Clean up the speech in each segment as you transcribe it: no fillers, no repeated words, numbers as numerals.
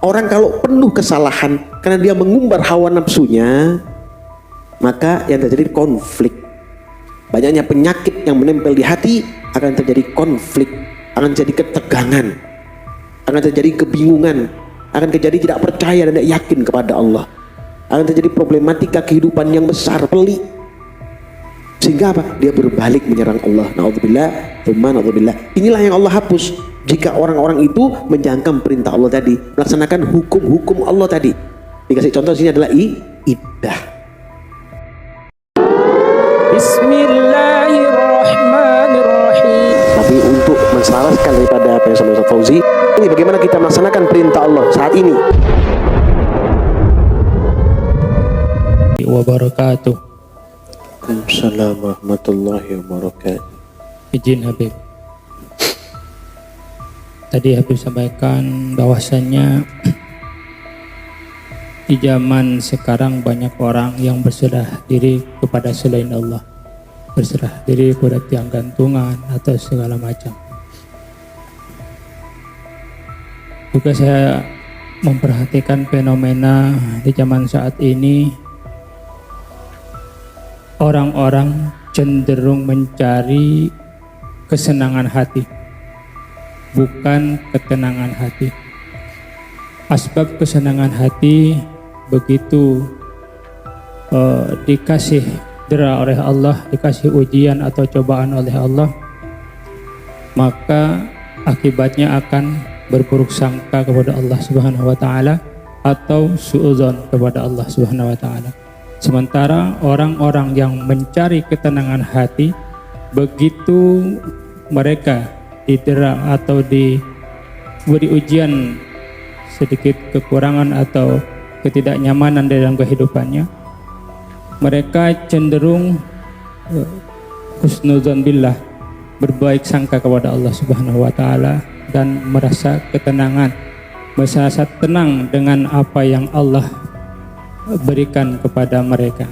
Orang kalau penuh kesalahan karena dia mengumbar hawa nafsunya, maka yang terjadi konflik. Banyaknya penyakit yang menempel di hati, akan terjadi konflik, akan terjadi ketegangan, akan terjadi kebingungan, akan terjadi tidak percaya dan tidak yakin kepada Allah, akan terjadi problematika kehidupan yang besar, pelik, sehingga apa? Dia berbalik menyerang Allah. Na'udzubillah, tsumma na'udzubillah. Inilah yang Allah hapus jika orang-orang itu menjalankan perintah Allah tadi, melaksanakan hukum-hukum Allah tadi. Dikasih contoh sini adalah iddah. Bismillahirrahmanirrahim. Tapi untuk menselaraskan daripada apa yang sama Ustaz Fauzi, ini bagaimana kita melaksanakan perintah Allah saat ini. Wabarakatuh. Assalamualaikum warahmatullahi wabarakatuh. Izin Habib. Tadi Habib sampaikan bahwasannya di zaman sekarang banyak orang yang berserah diri kepada selain Allah, berserah diri kepada tiang gantungan atau segala macam. Juga saya memperhatikan fenomena di zaman saat ini, orang-orang cenderung mencari kesenangan hati, bukan ketenangan hati. Asbab kesenangan hati begitu dikasih dera oleh Allah, dikasih ujian atau cobaan oleh Allah, maka akibatnya akan berburuk sangka kepada Allah Subhanahu wa taala atau suudzon kepada Allah Subhanahu wa taala. Sementara orang-orang yang mencari ketenangan hati, begitu mereka didera atau diberi ujian sedikit kekurangan atau ketidaknyamanan dalam kehidupannya, mereka cenderung husnudzon billah, berbaik sangka kepada Allah Subhanahu wa taala dan merasa ketenangan, merasa tenang dengan apa yang Allah berikan kepada mereka.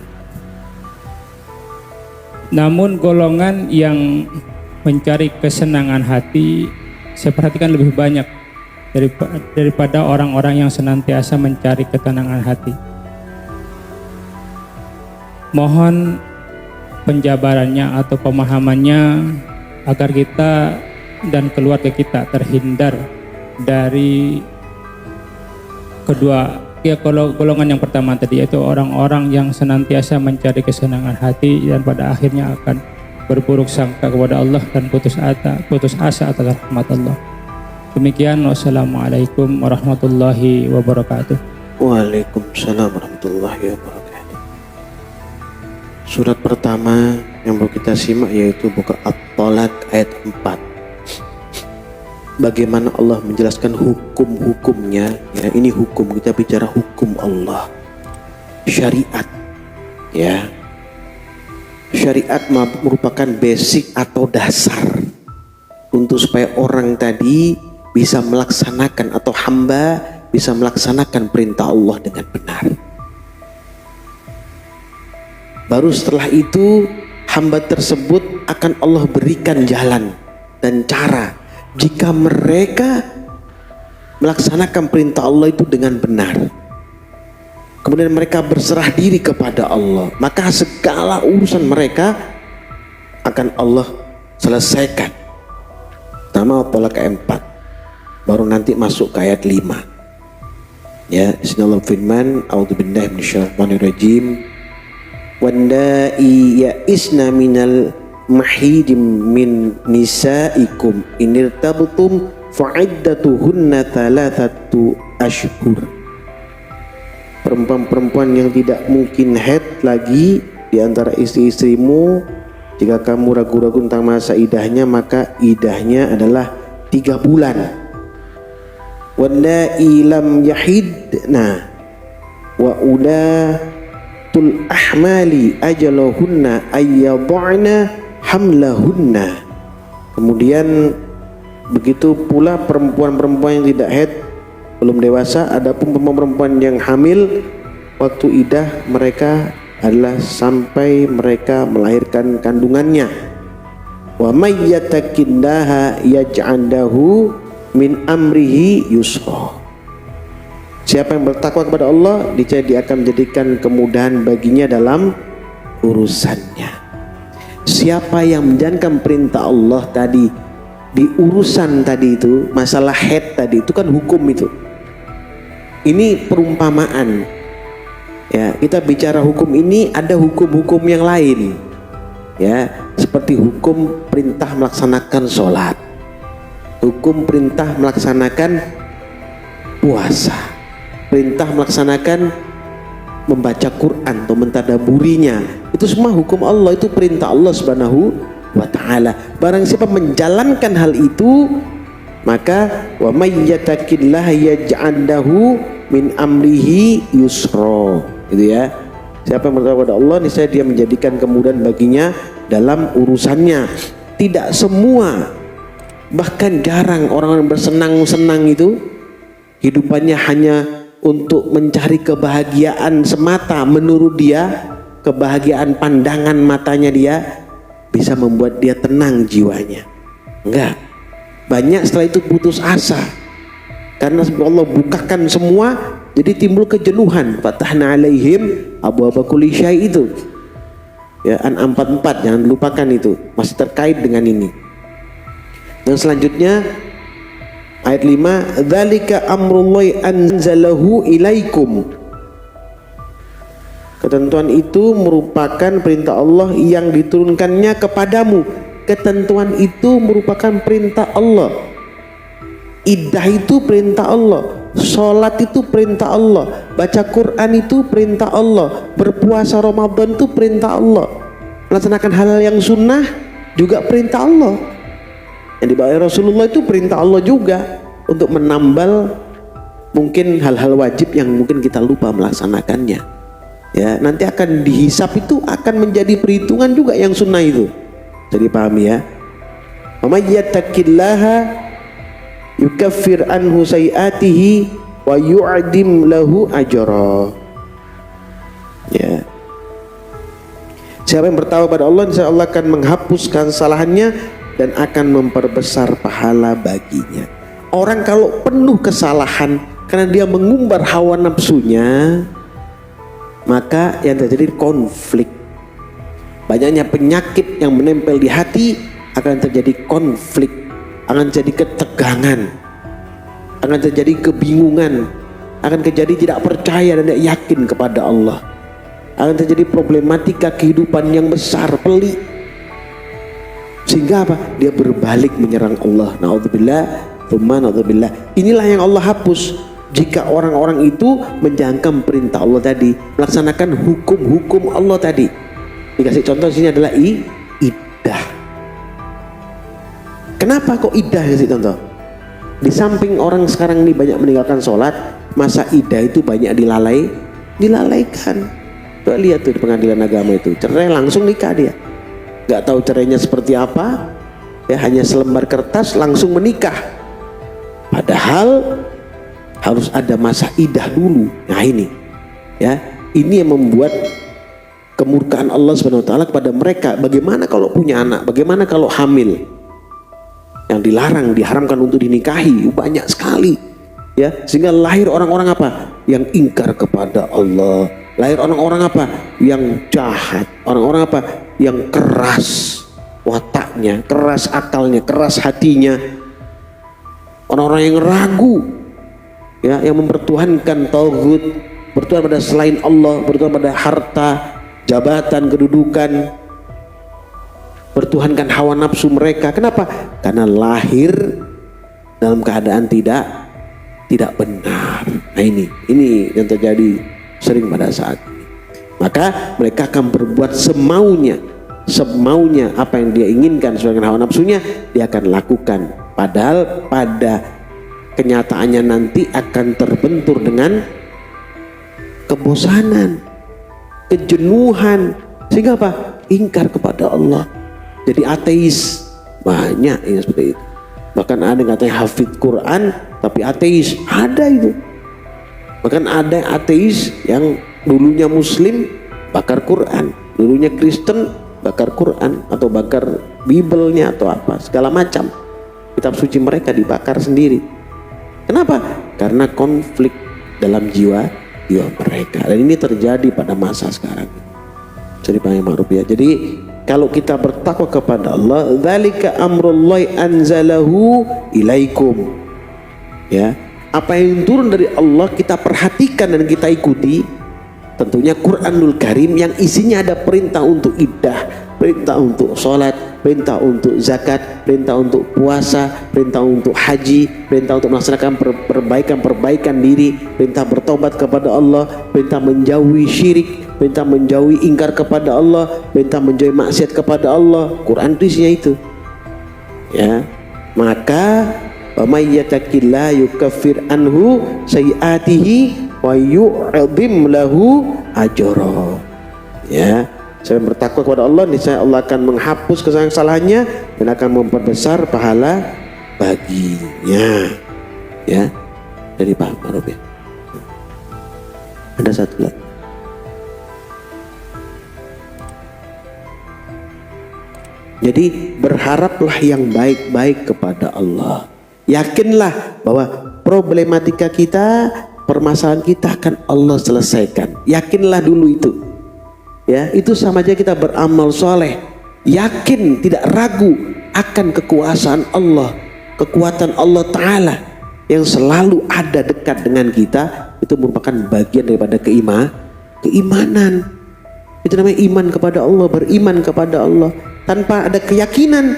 Namun golongan yang mencari kesenangan hati, saya perhatikan lebih banyak daripada orang-orang yang senantiasa mencari ketenangan hati. Mohon penjabarannya atau pemahamannya agar kita dan keluarga kita terhindar dari kedua golongan yang pertama tadi, yaitu orang-orang yang senantiasa mencari kesenangan hati dan pada akhirnya akan berburuk sangka kepada Allah dan putus asa atas rahmat Allah. Demikian, wassalamualaikum warahmatullahi wabarakatuh. Waalaikumsalam warahmatullahi wabarakatuh. Surat pertama yang mau kita simak yaitu buka At-Thalaq ayat 4. Bagaimana Allah menjelaskan hukum-hukumnya, ya, ini hukum, kita bicara hukum Allah, syariat, ya. Syariat merupakan basic atau dasar untuk supaya orang tadi bisa melaksanakan atau hamba bisa melaksanakan perintah Allah dengan benar. Baru setelah itu hamba tersebut akan Allah berikan jalan dan cara jika mereka melaksanakan perintah Allah itu dengan benar. Kemudian mereka berserah diri kepada Allah, maka segala urusan mereka akan Allah selesaikan. Pertama At-Thalaq ayat 4, baru nanti masuk ke ayat 5. Ya, Bismillah firman, a'udzubillahi minasyaitonirrajim. Wandai ya'isna minal mahidim min nisaikum inirtabtum fa'iddatuhunna thalathatu ashhur. Perempuan-perempuan yang tidak mungkin haid lagi di antara istri-istrimu, jika kamu ragu-ragu tentang masa idahnya, maka idahnya adalah 3 bulan. Wallai lam yahidna wa ulatul ahmali ajalahunna ayyadha'na hamlahunna. Kemudian begitu pula perempuan-perempuan yang tidak haid, belum dewasa, adapun perempuan yang hamil, waktu idah mereka adalah sampai mereka melahirkan kandungannya. Wa may yattaqillaha yaj'al lahu min amrihi yusra. Siapa yang bertakwa kepada Allah, niscaya dia akan menjadikan kemudahan baginya dalam urusannya. Siapa yang menjalankan perintah Allah tadi di urusan tadi itu, masalah head tadi itu kan hukum itu. Ini perumpamaan. Ya, kita bicara hukum ini, ada hukum-hukum yang lain. Ya, seperti hukum perintah melaksanakan sholat, hukum perintah melaksanakan puasa, perintah melaksanakan membaca Quran atau mentadaburinya. Itu semua hukum Allah, itu perintah Allah Subhanahu wa ta'ala. Barang siapa menjalankan hal itu, maka wa may yattaqillaha yaj'al lahu min amrihi yusra. Gitu ya. Siapa yang bertakwa kepada Allah, niscaya dia menjadikan kemudahan baginya dalam urusannya. Tidak semua, bahkan jarang orang-orang bersenang-senang itu hidupannya hanya untuk mencari kebahagiaan semata. Menurut dia, kebahagiaan pandangan matanya dia bisa membuat dia tenang jiwanya. Enggak. Banyak setelah itu putus asa. Karena Allah bukakan semua, jadi timbul kejenuhan. Fatahna alaihim abwaaba kulli syai' itu. Ya, An'am 44, jangan lupakan itu. Masih terkait dengan ini. Dan selanjutnya ayat 5, dzalika amrullahi anzalahu ilaikum. Ketentuan itu merupakan perintah Allah yang diturunkannya kepadamu. Ketentuan itu merupakan perintah Allah. Iddah itu perintah Allah. Sholat itu perintah Allah. Baca Quran itu perintah Allah. Berpuasa Ramadan itu perintah Allah. Melaksanakan hal yang sunnah juga perintah Allah. Yang dibawa Rasulullah itu perintah Allah juga, untuk menambal mungkin hal-hal wajib yang mungkin kita lupa melaksanakannya. Ya, nanti akan dihisap, itu akan menjadi perhitungan juga yang sunnah itu. Jadi pahami ya. Wa may yattaqillaha yukaffir anhu sayiatihi wa yu'adim lahu ajra. Ya. Siapa yang bertakwa pada Allah, insya Allah akan menghapuskan kesalahannya dan akan memperbesar pahala baginya. Orang kalau penuh kesalahan karena dia mengumbar hawa nafsunya, maka yang terjadi konflik. Banyaknya penyakit yang menempel di hati, akan terjadi konflik, akan terjadi ketegangan, akan terjadi kebingungan, akan terjadi tidak percaya dan tidak yakin kepada Allah, akan terjadi problematika kehidupan yang besar, pelik, sehingga apa? Dia berbalik menyerang Allah. Na'udzubillah, tsumma na'udzubillah. Inilah yang Allah hapus jika orang-orang itu menjalankan perintah Allah tadi, melaksanakan hukum-hukum Allah tadi. Dikasih contoh sini adalah iddah. Kenapa kok iddah kasih contoh? Di samping orang sekarang ini banyak meninggalkan sholat, masa iddah itu banyak dilalaikan. Coba lihat tuh di pengadilan agama itu, cerai langsung nikah dia. Gak tahu cerainya seperti apa, ya hanya selembar kertas langsung menikah. Padahal harus ada masa iddah dulu. Nah ini, ya ini yang membuat kemurkaan Allah Subhanahu wa taala kepada mereka. Bagaimana kalau punya anak? Bagaimana kalau hamil? Yang dilarang, diharamkan untuk dinikahi banyak sekali. Ya, sehingga lahir orang-orang apa? Yang ingkar kepada Allah. Lahir orang-orang apa? Yang jahat. Orang-orang apa? Yang keras wataknya, keras akalnya, keras hatinya. Orang-orang yang ragu, ya, yang mempertuhankan tauhid, bertuhan pada selain Allah, bertuhan pada harta, jabatan, kedudukan, bertuhankan hawa nafsu mereka. Kenapa? Karena lahir dalam keadaan tidak benar. Nah ini yang terjadi sering pada saat ini. Maka mereka akan berbuat semaunya apa yang dia inginkan sesuai dengan hawa nafsunya, dia akan lakukan. Padahal pada kenyataannya nanti akan terbentur dengan kebosanan, kejenuhan, sehingga apa? Ingkar kepada Allah, jadi ateis. Banyak yang seperti itu. Bahkan ada yang katanya hafidz Quran tapi ateis, ada itu. Bahkan ada ateis yang dulunya Muslim bakar Quran, dulunya Kristen bakar Quran atau bakar Bible-nya atau apa, segala macam kitab suci mereka dibakar sendiri. Kenapa? Karena konflik dalam jiwa mereka. Dan ini terjadi pada masa sekarang. Jadi Pak Ma'ruf ya. Jadi kalau kita bertakwa kepada Allah, dzalika amrullahi anzalahu ilaikum. Ya, apa yang turun dari Allah kita perhatikan dan kita ikuti. Tentunya Quranul Karim yang isinya ada perintah untuk iddah, perintah untuk sholat, perintah untuk zakat, perintah untuk puasa, perintah untuk haji, perintah untuk melaksanakan perbaikan diri, perintah bertobat kepada Allah, perintah menjauhi syirik, perintah menjauhi ingkar kepada Allah, perintah menjauhi maksiat kepada Allah. Quran itu isinya itu. Ya, maka may yattaqillah yukaffir anhu sayiatihi wa yu'adzim lahu ajra. Ya, saya bertakwa kepada Allah, niscaya Allah akan menghapus kesalahan-kesalahannya dan akan memperbesar pahala baginya. Ya, dari Pak Ma'ruf ya. Ada satu lagi. Jadi berharaplah yang baik-baik kepada Allah. Yakinlah bahwa problematika kita, permasalahan kita akan Allah selesaikan. Yakinlah dulu itu. Ya, itu sama aja kita beramal soleh. Yakin, tidak ragu akan kekuasaan Allah, kekuatan Allah Ta'ala yang selalu ada dekat dengan kita. Itu merupakan bagian daripada keimanan. Itu namanya iman kepada Allah, beriman kepada Allah. Tanpa ada keyakinan,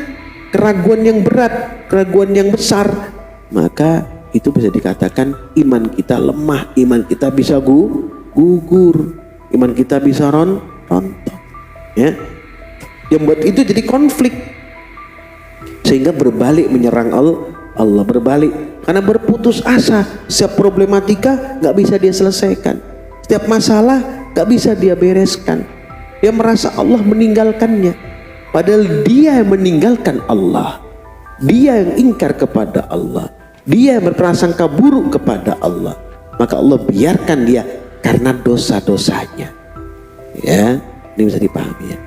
keraguan yang berat, keraguan yang besar, maka itu bisa dikatakan iman kita lemah, iman kita bisa gugur, iman kita bisa rontok. Ya, yang buat itu jadi konflik, sehingga berbalik menyerang Allah, berbalik karena berputus asa. Setiap problematika nggak bisa dia selesaikan, setiap masalah nggak bisa dia bereskan. Dia merasa Allah meninggalkannya, padahal dia yang meninggalkan Allah. Dia yang ingkar kepada Allah, dia yang berprasangka buruk kepada Allah. Maka Allah biarkan dia karena dosa-dosanya. Ya, ini bisa dipahami ya.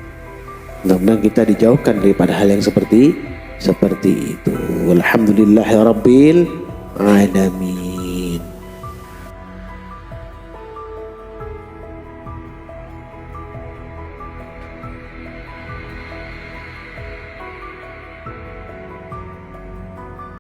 Mudah-mudahan kita dijauhkan daripada hal yang seperti itu. Alhamdulillahirabbil alamin.